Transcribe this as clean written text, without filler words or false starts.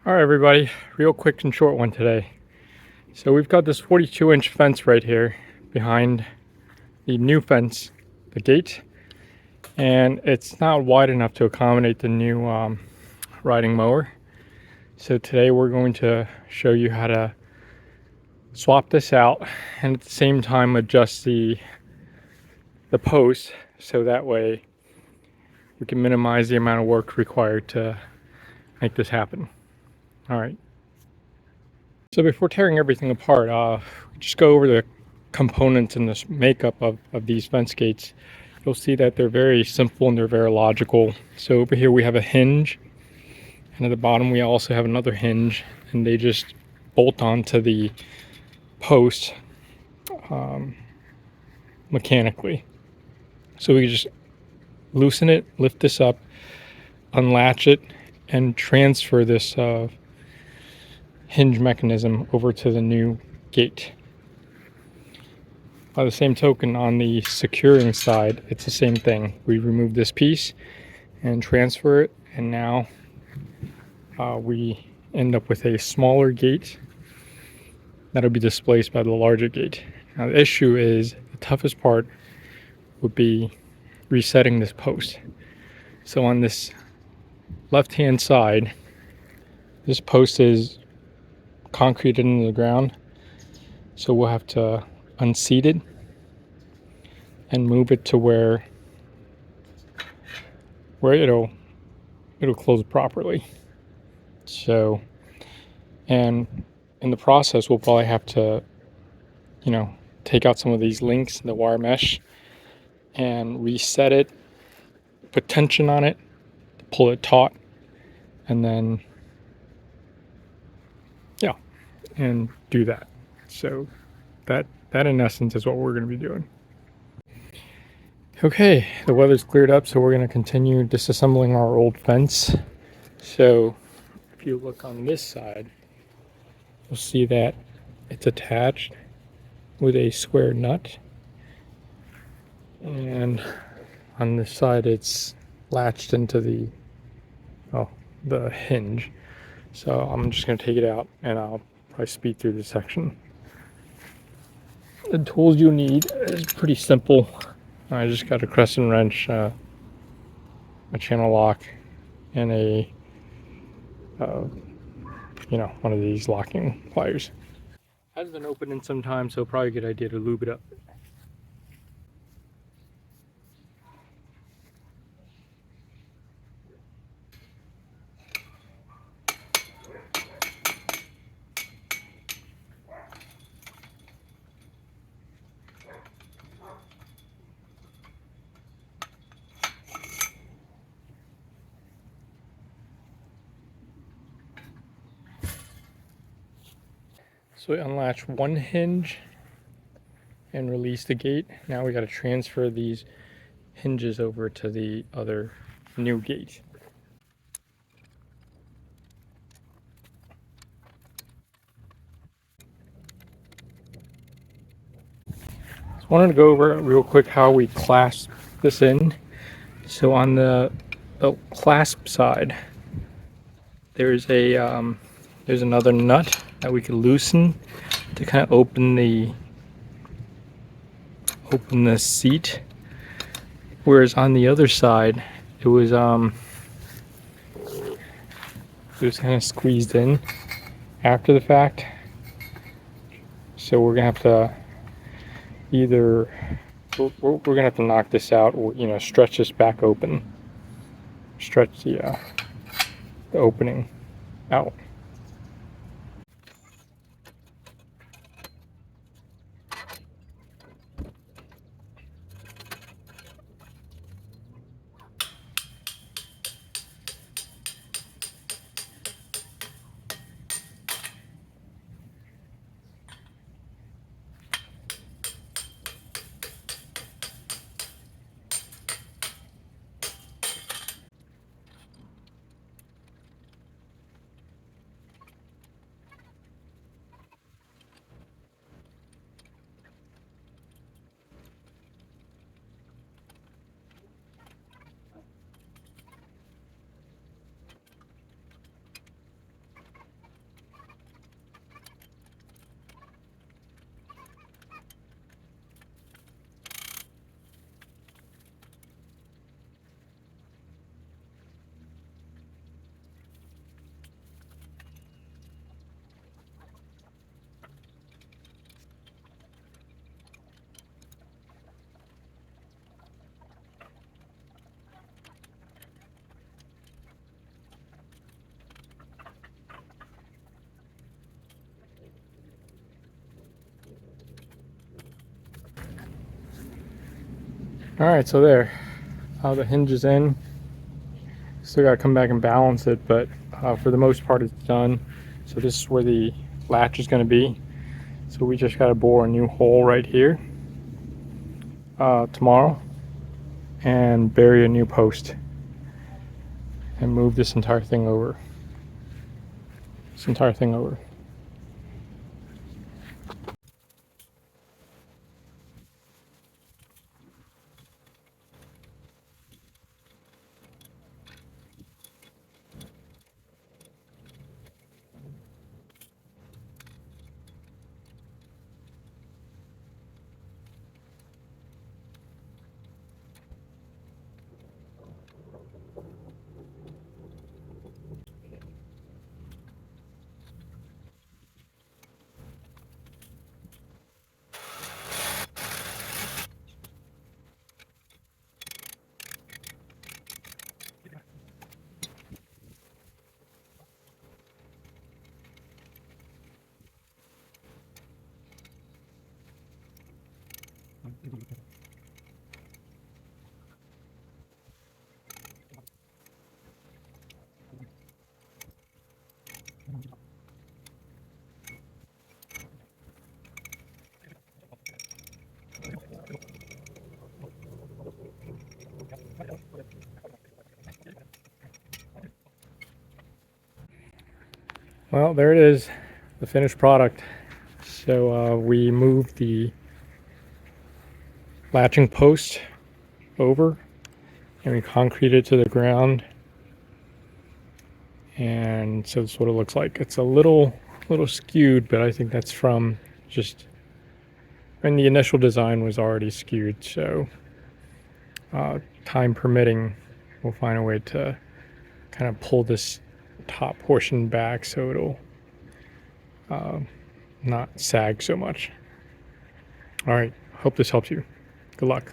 All right, everybody, real quick and short one today. So we've got this 42-inch fence right here behind the new fence, the gate, and it's not wide enough to accommodate the new riding mower. So today we're going to show you how to swap this out and at the same time adjust the post so that way we can minimize the amount of work required to make this happen. All right. So before tearing everything apart, just go over the components and the makeup of these fence gates. You'll see that they're very simple and they're very logical. So over here we have a hinge, and at the bottom we also have another hinge, and they just bolt onto the post mechanically. So we just loosen it, lift this up, unlatch it, and transfer this hinge mechanism over to the new gate. By the same token, on the securing side, it's the same thing. We remove this piece and transfer it, and now we end up with a smaller gate that'll be displaced by the larger gate. Now the issue is, the toughest part would be resetting this post. So on this left-hand side, this post is concreted into the ground, so we'll have to unseat it and move it to where it'll close properly. So, and in the process we'll probably have to take out some of these links in the wire mesh and reset it, put tension on it, pull it taut, and then and do that. So that in essence is what we're going to be doing. Okay, the weather's cleared up, so we're going to continue disassembling our old fence. So if you look on this side, you'll see that it's attached with a square nut, and on this side it's latched into the hinge. So I'm just going to take it out and I'll probably speed through this section. The tools you need is pretty simple. I just got a crescent wrench, a channel lock, and a one of these locking pliers. Hasn't been opened in some time, so probably a good idea to lube it up. So we unlatch one hinge and release the gate. Now we got to transfer these hinges over to the other new gate. So I wanted to go over real quick how we clasp this in. So on the clasp side, there's another nut that we could loosen to kind of open the seat. Whereas on the other side, it was kind of squeezed in after the fact. So we're gonna have to either we're gonna have to knock this out, or stretch this back open, stretch the opening out. All right, so there, the hinge is in. Still got to come back and balance it, but for the most part it's done. So this is where the latch is going to be. So we just got to bore a new hole right here tomorrow and bury a new post and move this entire thing over. Well, there it is, the finished product. So we moved the latching post over and we concreted to the ground. And so this is what it looks like. It's a little skewed, but I think that's from just, and the initial design was already skewed. So time permitting, we'll find a way to kind of pull this top portion back so it'll not sag so much. All right, hope this helps you. Good luck.